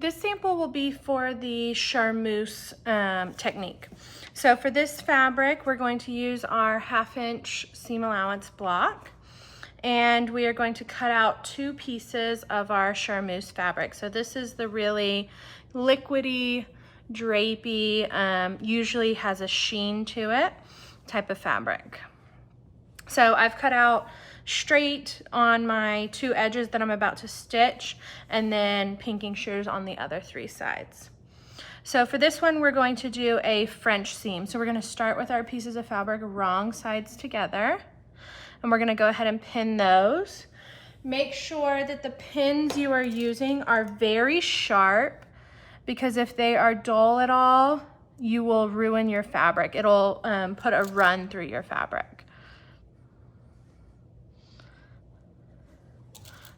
This sample will be for the Charmeuse technique. So for this fabric, we're going to use our 1/2 inch seam allowance block, and we are going to cut out 2 pieces of our Charmeuse fabric. So this is the really liquidy, drapey, usually has a sheen to it type of fabric. So I've cut out straight on my 2 edges that I'm about to stitch, and then pinking shears on the other 3 sides. So for this one, we're going to do a French seam. So we're going to start with our pieces of fabric wrong sides together, and we're going to go ahead and pin those. Make sure that the pins you are using are very sharp, because if they are dull at all, you will ruin your fabric. It'll put a run through your fabric.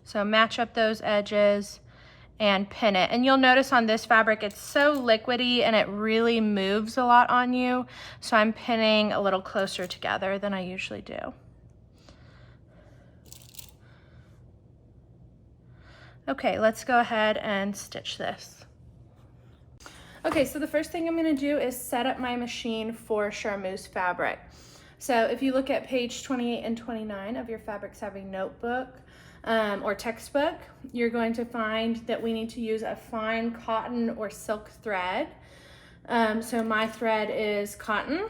So match up those edges and pin it. And you'll notice on this fabric, it's so liquidy and it really moves a lot on you. So I'm pinning a little closer together than I usually do. Okay, let's go ahead and stitch this. Okay, so the first thing I'm gonna do is set up my machine for Charmeuse fabric. So if you look at page 28 and 29 of your Fabric Savvy notebook, or textbook, you're going to find that we need to use a fine cotton or silk thread. So my thread is cotton.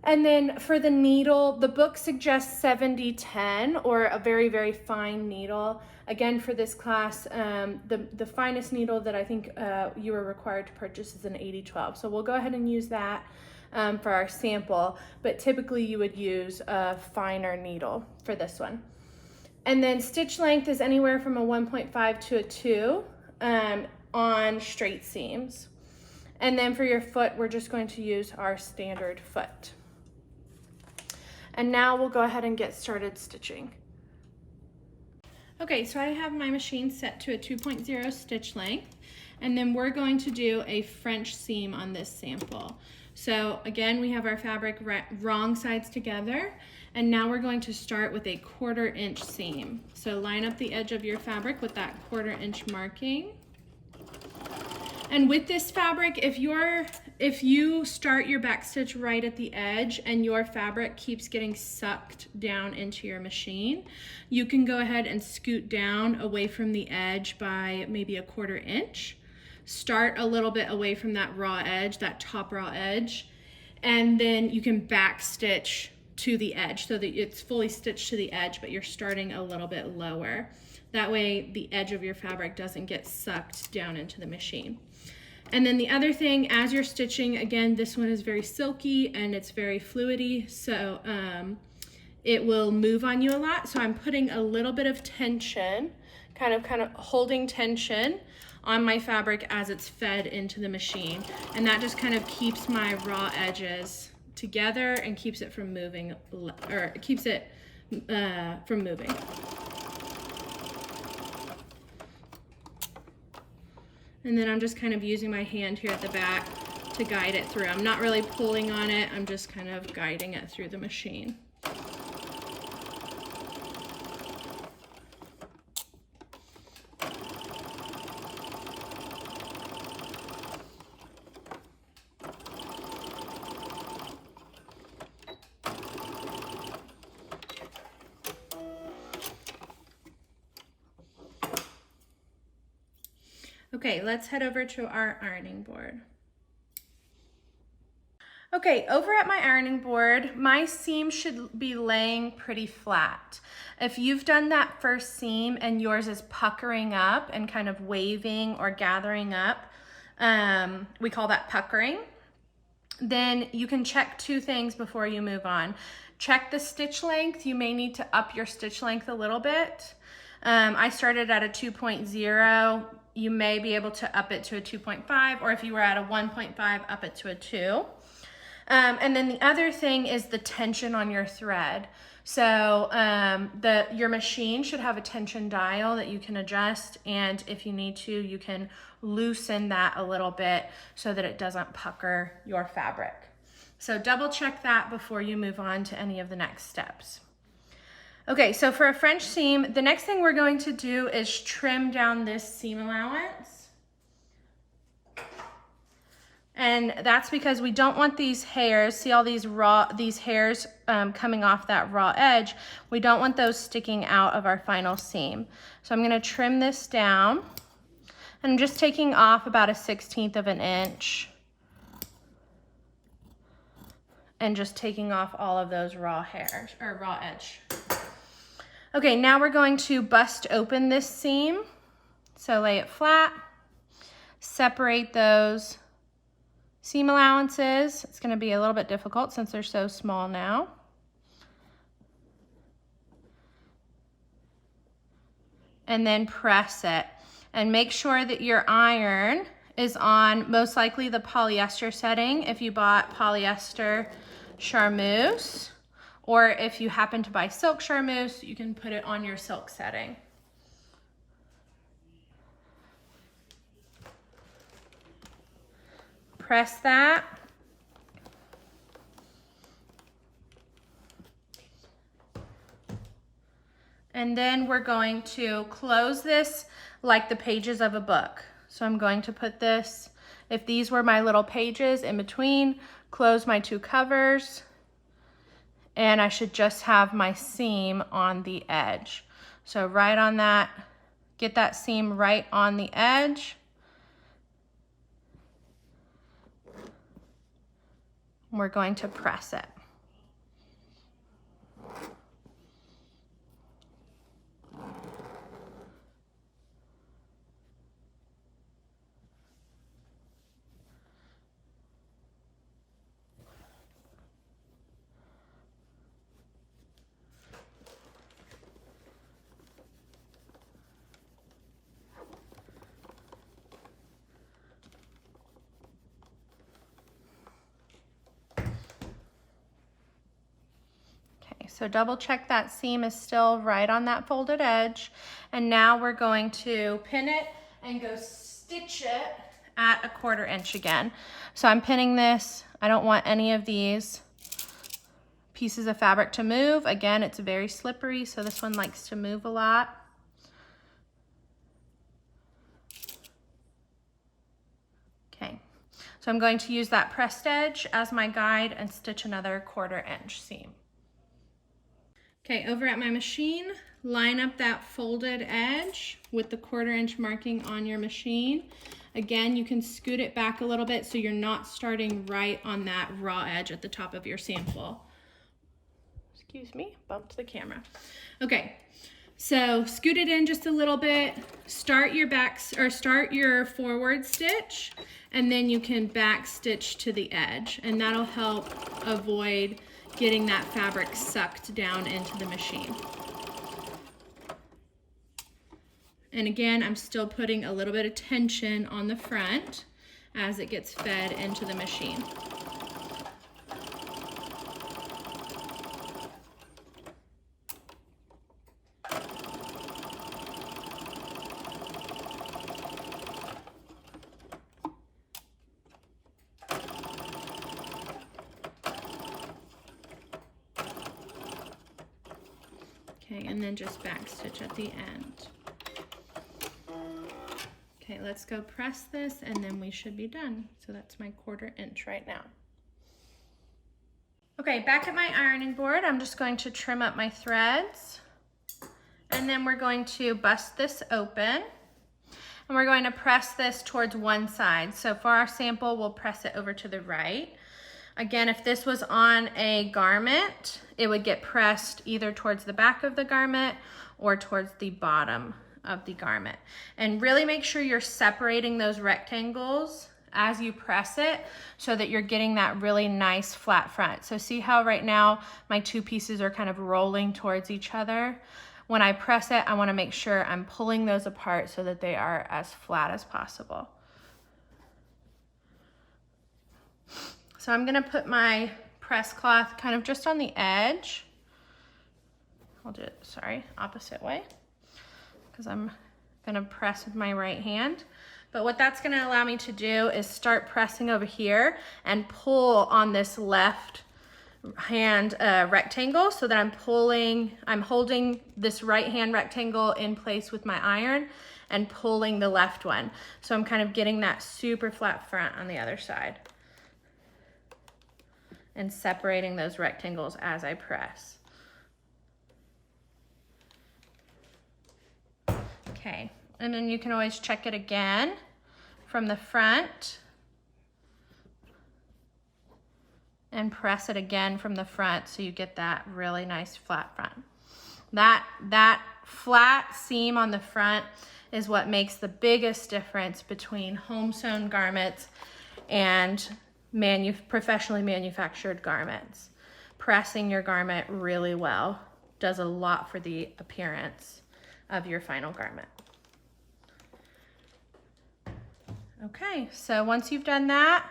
And then for the needle, the book suggests 70-10, or a very, very fine needle. Again, for this class, the finest needle that I think you are required to purchase is an 80-12. So we'll go ahead and use that for our sample, but typically you would use a finer needle for this one. And then stitch length is anywhere from a 1.5 to a 2 on straight seams. And then for your foot, we're just going to use our standard foot. And now we'll go ahead and get started stitching. Okay, so I have my machine set to a 2.0 stitch length, and then we're going to do a French seam on this sample. So again, we have our fabric wrong sides together, and now we're going to start with a 1/4 inch seam. So line up the edge of your fabric with that 1/4 inch marking. And with this fabric, if you start your back stitch right at the edge and your fabric keeps getting sucked down into your machine, you can go ahead and scoot down away from the edge by maybe a 1/4 inch. Start a little bit away from that raw edge, that top raw edge, and then you can back stitch to the edge so that it's fully stitched to the edge, but you're starting a little bit lower. That way the edge of your fabric doesn't get sucked down into the machine. And then the other thing, as you're stitching, again, this one is very silky and it's very fluidy, so it will move on you a lot. So I'm putting a little bit of tension, kind of holding tension on my fabric as it's fed into the machine. And that just kind of keeps my raw edges together and keeps it from moving, or keeps it from moving. And then I'm just kind of using my hand here at the back to guide it through. I'm not really pulling on it, I'm just kind of guiding it through the machine. Okay, let's head over to our ironing board. Okay, over at my ironing board, my seam should be laying pretty flat. If you've done that first seam and yours is puckering up and kind of waving or gathering up, we call that puckering, then you can check 2 things before you move on. Check the stitch length. You may need to up your stitch length a little bit. I started at a 2.0. You may be able to up it to a 2.5, or if you were at a 1.5, up it to a 2. And then the other thing is the tension on your thread. So your machine should have a tension dial that you can adjust, and if you need to, you can loosen that a little bit so that it doesn't pucker your fabric. So double check that before you move on to any of the next steps. Okay, so for a French seam, the next thing we're going to do is trim down this seam allowance. And that's because we don't want these hairs, see all these hairs coming off that raw edge, we don't want those sticking out of our final seam. So I'm gonna trim this down, and I'm just taking off about 1/16 of an inch and just taking off all of those raw hairs, or raw edge. Okay, now we're going to bust open this seam. So lay it flat, separate those seam allowances. It's gonna be a little bit difficult since they're so small now. And then press it. And make sure that your iron is on most likely the polyester setting if you bought polyester Charmeuse, or if you happen to buy silk Charmeuse, you can put it on your silk setting. Press that. And then we're going to close this like the pages of a book. So I'm going to put this, if these were my little pages in between, close my two covers, and I should just have my seam on the edge. So right on that, get that seam right on the edge. We're going to press it. So double check that seam is still right on that folded edge. And now we're going to pin it and go stitch it at 1/4 inch again. So I'm pinning this. I don't want any of these pieces of fabric to move. Again, it's very slippery, so this one likes to move a lot. Okay, so I'm going to use that pressed edge as my guide and stitch another 1/4 inch seam. Okay, over at my machine, line up that folded edge with the 1/4 inch marking on your machine. Again, you can scoot it back a little bit so you're not starting right on that raw edge at the top of your sample. Excuse me, bumped the camera. Okay, so scoot it in just a little bit, start your forward stitch, and then you can back stitch to the edge, and that'll help avoid getting that fabric sucked down into the machine. And again, I'm still putting a little bit of tension on the front as it gets fed into the machine. Okay, and then just back stitch at the end. Okay, let's go press this and then we should be done. So that's my 1/4 inch right now. Okay, back at my ironing board, I'm just going to trim up my threads, and then we're going to bust this open, and we're going to press this towards one side. So for our sample, we'll press it over to the right. Again, if this was on a garment, it would get pressed either towards the back of the garment or towards the bottom of the garment. And really make sure you're separating those rectangles as you press it so that you're getting that really nice flat front. So see how right now my two pieces are kind of rolling towards each other? When I press it, I want to make sure I'm pulling those apart so that they are as flat as possible. So I'm gonna put my press cloth kind of just on the edge. I'll do it, sorry, opposite way, because I'm gonna press with my right hand. But what that's gonna allow me to do is start pressing over here and pull on this left hand rectangle so that I'm holding this right hand rectangle in place with my iron, and pulling the left one. So I'm kind of getting that super flat front on the other side and separating those rectangles as I press. Okay, and then you can always check it again from the front and press it again from the front so you get that really nice flat front. That flat seam on the front is what makes the biggest difference between home sewn garments and professionally manufactured garments. Pressing your garment really well does a lot for the appearance of your final garment. Okay, so once you've done that,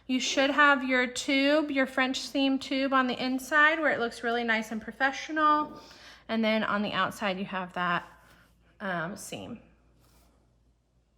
you should have your tube, your French seam tube on the inside where it looks really nice and professional. And then on the outside, you have that seam.